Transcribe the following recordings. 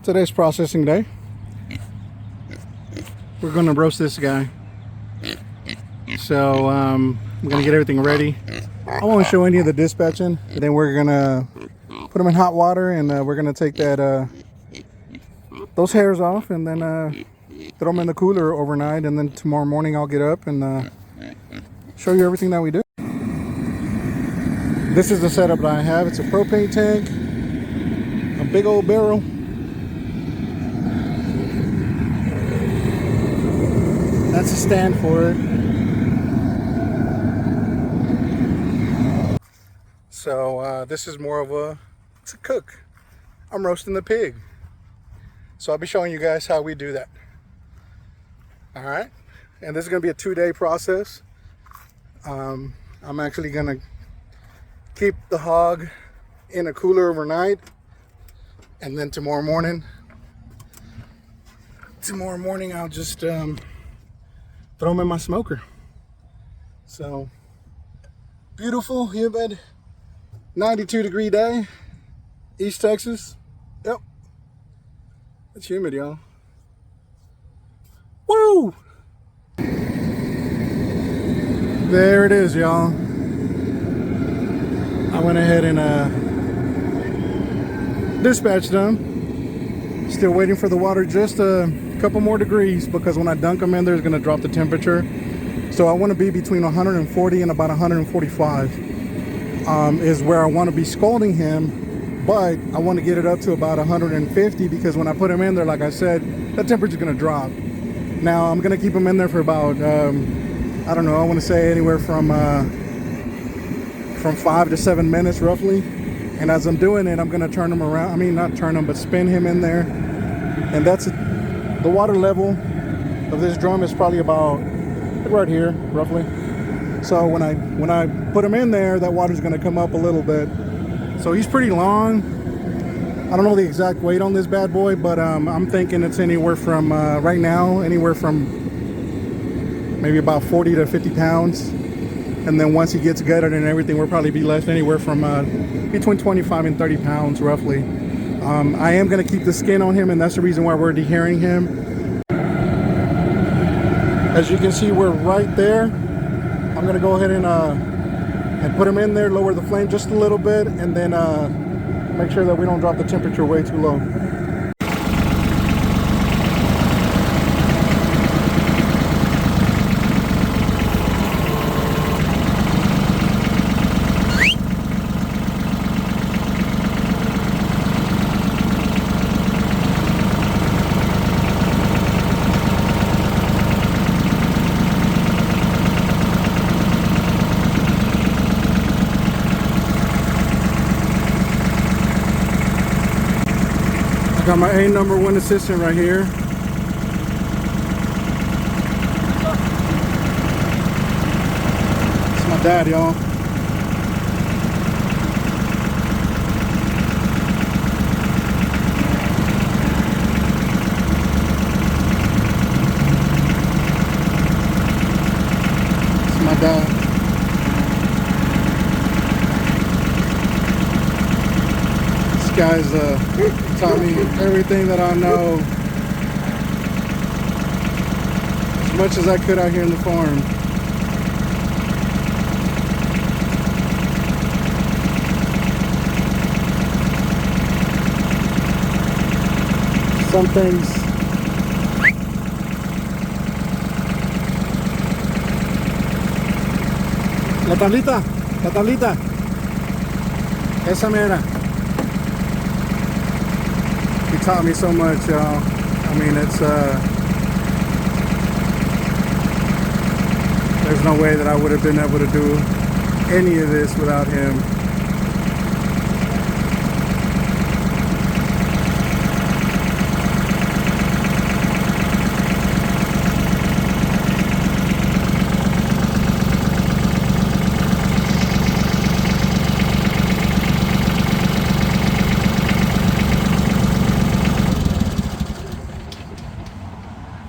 Today's processing day. We're gonna roast this guy. So I'm gonna get everything ready. I won't show any of the dispatching. And then we're gonna put them in hot water, and we're gonna take that those hairs off, and then throw them in the cooler overnight. And then tomorrow morning I'll get up and show you everything that we do. This is the setup that I have. It's a propane tank, a big old barrel. That's a stand for it. So this is more of it's a cook. I'm roasting the pig. So I'll be showing you guys how we do that. All right. And this is going to be a 2-day process. I'm actually going to keep the hog in a cooler overnight. And then tomorrow morning I'll just throw them in my smoker. So beautiful, humid, 92-degree day, East Texas. Yep, it's humid, y'all. Woo! There it is, y'all. I went ahead and dispatched them. Still waiting for the water just a couple more degrees, because when I dunk them in there, it's going to drop the temperature. So I want to be between 140 and about 145 is where I want to be scalding him, but I want to get it up to about 150, because when I put him in there, like I said, that temperature is going to drop. Now I'm going to keep him in there for about I don't know, I want to say anywhere from 5 to 7 minutes roughly. And as I'm doing it, I'm going to turn him around. I mean, not turn him, but spin him in there. And that's the water level of this drum is probably about right here, roughly. So when I put him in there, that water's going to come up a little bit. So he's pretty long. I don't know the exact weight on this bad boy, but I'm thinking it's anywhere from right now, anywhere from maybe about 40 to 50 pounds. And then once he gets gutted and everything, we'll probably be less anywhere from between 25 and 30 pounds roughly. I am going to keep the skin on him, and that's the reason why we're dehairing him. As you can see, we're right there. I'm going to go ahead and put him in there, lower the flame just a little bit, and then make sure that we don't drop the temperature way too low. Got my #1 assistant right here. It's my dad, y'all. It's my dad. This guy's taught me everything that I know, as much as I could out here in the farm. Some things la tablita, esa mera. He taught me so much, y'all. I mean, it's there's no way that I would have been able to do any of this without him.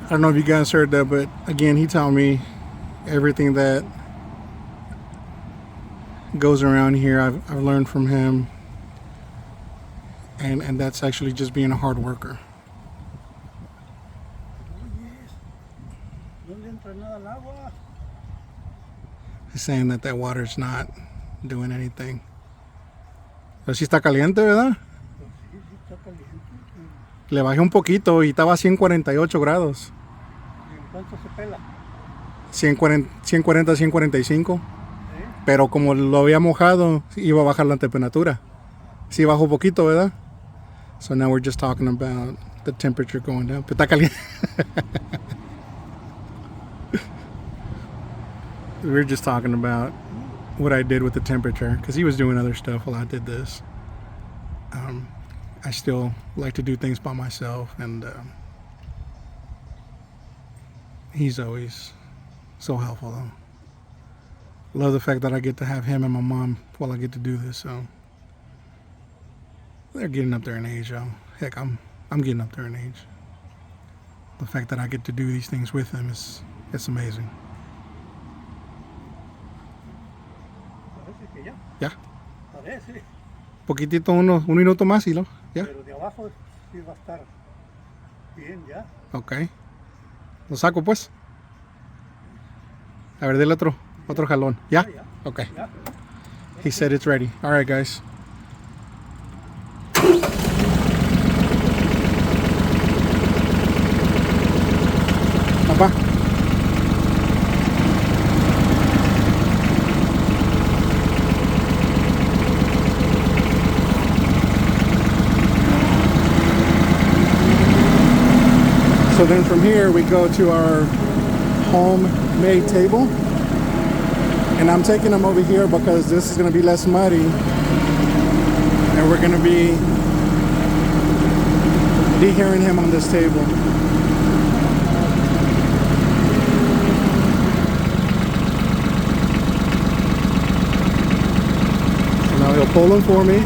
I don't know if you guys heard that, but again, he taught me everything that goes around here. I've learned from him, and that's actually just being a hard worker. He's saying that water's not doing anything. Pero sí está caliente, ¿verdad? Le bajé un poquito y estaba a 148 grados. ¿En cuánto se pela? 140, 145. Pero como lo había mojado, iba a bajar la temperatura. Sí bajó un poquito, ¿verdad? So now we're just talking about the temperature going down. Pero está caliente. We were just talking about what I did with the temperature because he was doing other stuff while I did this. I still like to do things by myself, and he's always so helpful though. Love the fact that I get to have him and my mom while I get to do this. So they're getting up there in age, y'all. Heck, I'm getting up there in age. The fact that I get to do these things with them it's amazing. Ya. Poquitito, un minuto más y lo. Ya. Pero de abajo sí va a estar bien ya. Ok. Lo saco pues. A ver, del otro jalón. ¿Ya? Ok. He said it's ready. All right, guys. Papá. So then from here we go to our homemade table, and I'm taking them over here because this is going to be less muddy, and we're going to be deherring him on this table. So now he'll pull them for me.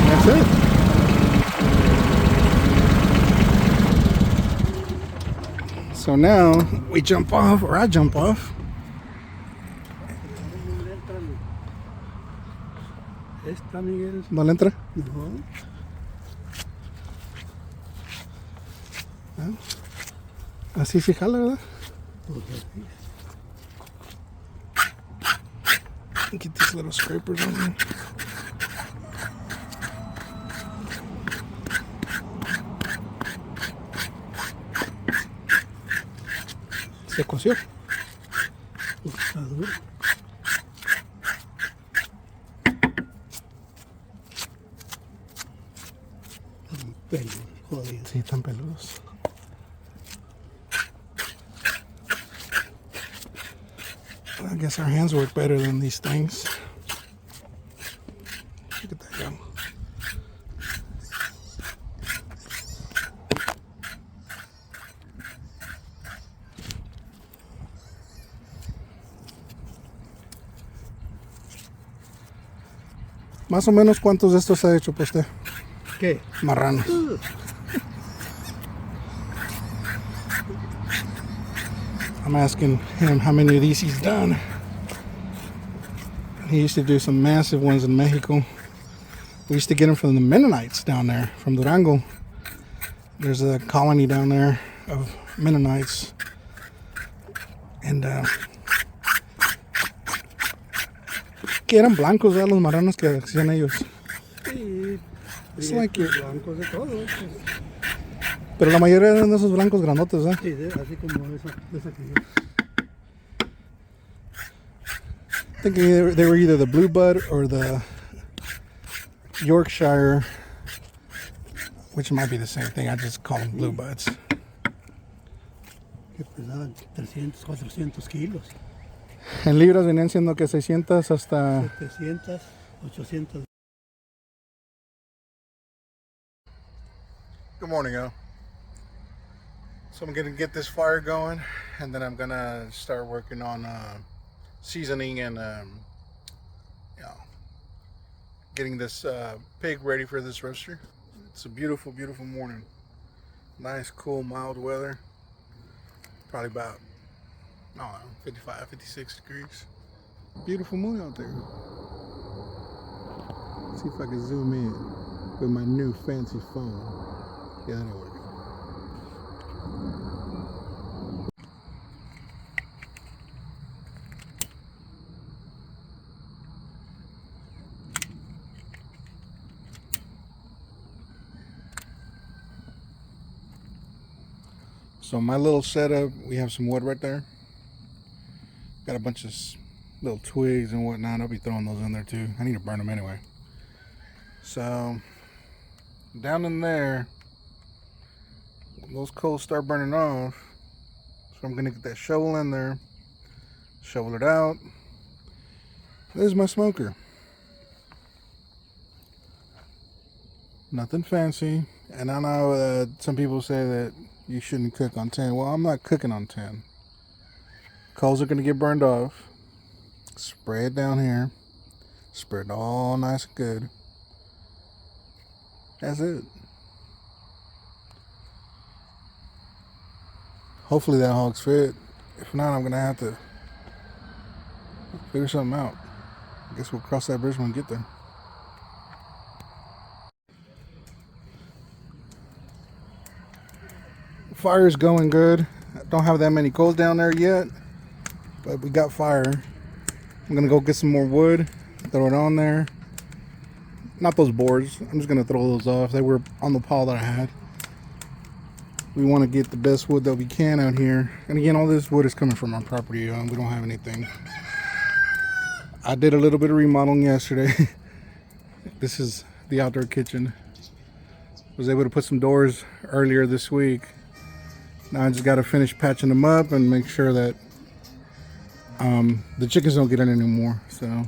That's it. So now we jump off, or I jump off. ¿No le entra? No. Así se jala, ¿verdad? Get these little scrapers on there. Se coció. Está duro. Están peludos, jodidos. Sí, están peludos. I guess our hands work better than these things. Look at that go. Más o menos, ¿cuántos de estos ha hecho pues usted? ¿Qué? Marranos. I'm asking him how many of these he's done. He used to do some massive ones in Mexico. We used to get them from the Mennonites down there, from Durango. There's a colony down there of Mennonites. And que eran blancos, ¿verdad? Los marranos que hacían ellos. Sí, It's like your... blancos de todo. Pero la mayoría eran de esos blancos grandotes, ¿eh? Sí, así como esa que yo. I think they were either the Blue Bud or the Yorkshire, which might be the same thing. I just call them Blue Buds. Que pesaban 300, 400 kilos. En libras venían siendo que 600 hasta... 700, 800. Good morning, y'all. So I'm gonna get this fire going, and then I'm gonna start working on seasoning and you know, getting this pig ready for this roaster. It's a beautiful, beautiful morning. Nice, cool, mild weather. Probably about, I don't know, 55, 56 degrees. Beautiful moon out there. See if I can zoom in with my new fancy phone. Yeah, that ain't working. So my little setup, we have some wood right there. Got a bunch of little twigs and whatnot. I'll be throwing those in there too. I need to burn them anyway. So down in there, when those coals start burning off, so I'm gonna get that shovel in there, shovel it out. There's my smoker. Nothing fancy. And I know some people say that you shouldn't cook on 10. Well, I'm not cooking on 10. Coals are gonna get burned off. Spray it down here. Spray it all nice and good. That's it. Hopefully that hog's fit. If not, I'm gonna have to figure something out. I guess we'll cross that bridge when we get there. Fire's going good. I don't have that many coals down there yet, but we got fire. I'm gonna go get some more wood, throw it on there. Not those boards. I'm just gonna throw those off. They were on the pile that I had. We want to get the best wood that we can out here. And again, all this wood is coming from our property. We don't have anything. I did a little bit of remodeling yesterday. This is the outdoor kitchen. Was able to put some doors earlier this week. Now I just got to finish patching them up and make sure that the chickens don't get in anymore. So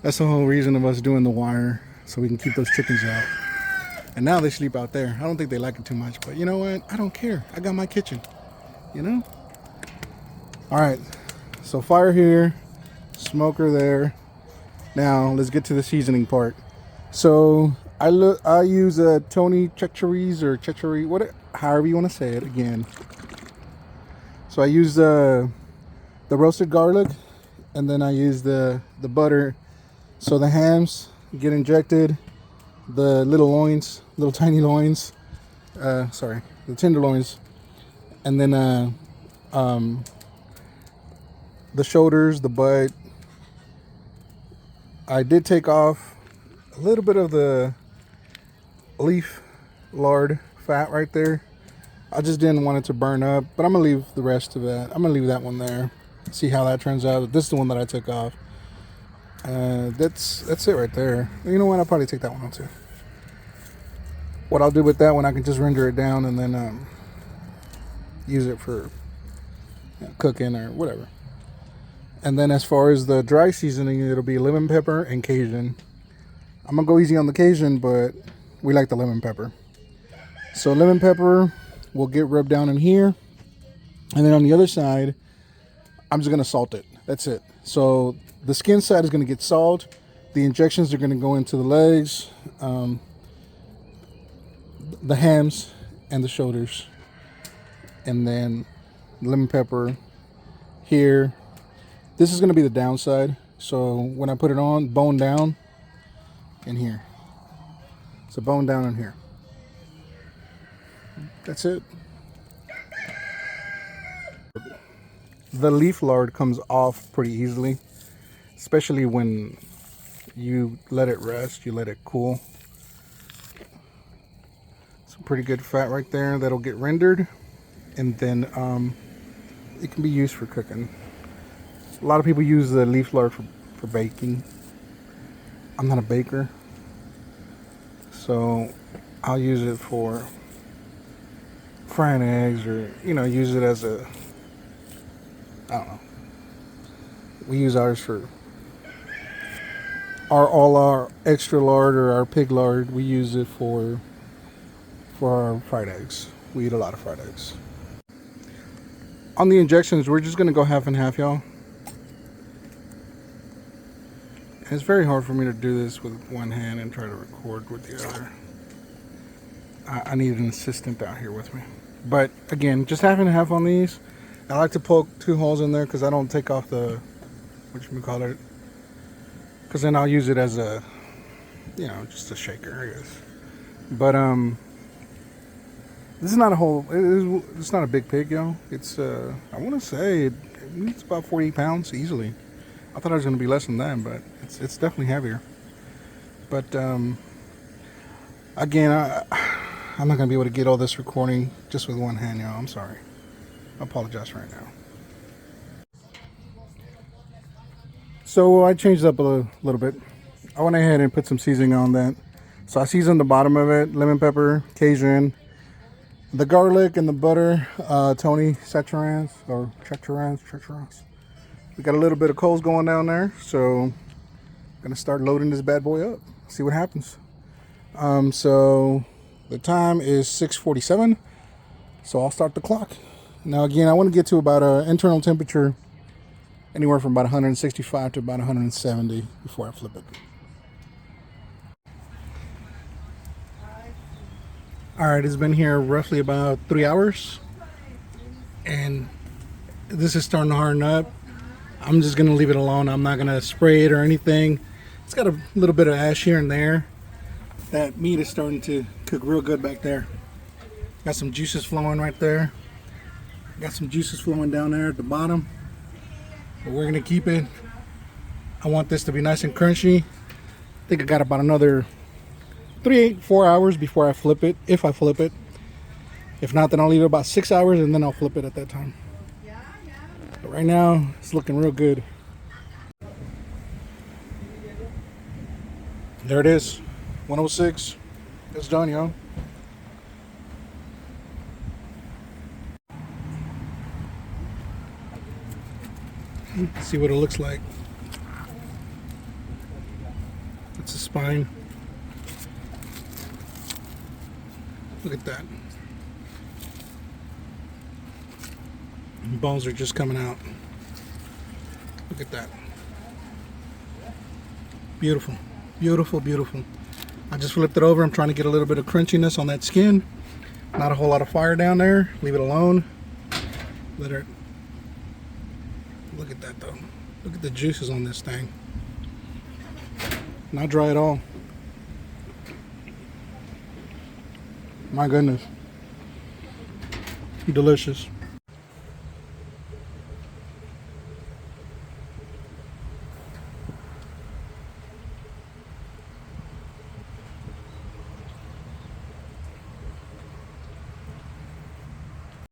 that's the whole reason of us doing the wire, so we can keep those chickens out. And now they sleep out there. I don't think they like it too much, but you know what? I don't care. I got my kitchen, you know? All right, so fire here, smoker there. Now let's get to the seasoning part. So I use Tony Checheries or Chechery, however you want to say it again. So I use the roasted garlic, and then I use the butter. So the hams get injected, the little tiny loins, the tenderloins, and then the shoulders, the butt. I did take off a little bit of the leaf lard fat right there. I just didn't want it to burn up, but I'm gonna leave the rest of that. I'm gonna leave that one there. See how that turns out. This is the one that I took off. That's it right there. You know what? I'll probably take that one out too. What I'll do with that one, I can just render it down and then use it for cooking or whatever. And then as far as the dry seasoning, it'll be lemon pepper and Cajun. I'm gonna go easy on the Cajun, but we like the lemon pepper. So lemon pepper will get rubbed down in here, and then on the other side, I'm just gonna salt it. That's it. So the skin side is gonna get salt. The injections are gonna go into the legs, the hams, and the shoulders, and then lemon pepper here. This is gonna be the downside. So when I put it on, bone down in here. So bone down in here. That's it. The leaf lard comes off pretty easily, especially when you let it rest, you let it cool. Some pretty good fat right there that'll get rendered, and then it can be used for cooking. A lot of people use the leaf lard for baking. I'm not a baker, so I'll use it for frying eggs, or use it as a, I don't know. We use ours for all our extra lard or our pig lard. We use it for our fried eggs. We eat a lot of fried eggs. On the injections, we're just gonna go half and half, y'all. And it's very hard for me to do this with one hand and try to record with the other. I need an assistant out here with me. But again, just half and half on these. I like to poke 2 holes in there because I don't take off the, whatchamacallit, because then I'll use it as a you know, just a shaker, I guess. But this is not a whole. It's not a big pig, yo. It's I want to say it's about 40 pounds easily. I thought it was gonna be less than that, but it's definitely heavier. But again, I'm not gonna be able to get all this recording just with one hand, y'all. I'm sorry. I apologize right now. So I changed up a little bit. I went ahead and put some seasoning on that. So I seasoned the bottom of it, lemon pepper, Cajun, the garlic and the butter, Tony Chateaubriand or Chateaubriand. We got a little bit of coals going down there, so I'm gonna start loading this bad boy up. See what happens. So the time is 6:47. So I'll start the clock. Now again, I want to get to about an internal temperature anywhere from about 165 to about 170 before I flip it. Alright, it's been here roughly about 3 hours. And this is starting to harden up. I'm just going to leave it alone. I'm not going to spray it or anything. It's got a little bit of ash here and there. That meat is starting to cook real good back there. Got some juices flowing right there. Got some juices flowing down there at the bottom. But we're going to keep it. I want this to be nice and crunchy. I think I got about another 4 hours before I flip it, if I flip it. If not, then I'll leave it about 6 hours and then I'll flip it at that time. But right now, it's looking real good. There it is, 106. It's done, yo. Let's see what it looks like. It's a spine. Look at that. Bones are just coming out. Look at that. Beautiful, beautiful, beautiful. I just flipped it over. I'm trying to get a little bit of crunchiness on that skin. Not a whole lot of fire down there. Leave it alone. Let it. Look at that though. Look at the juices on this thing. Not dry at all. My goodness. Delicious.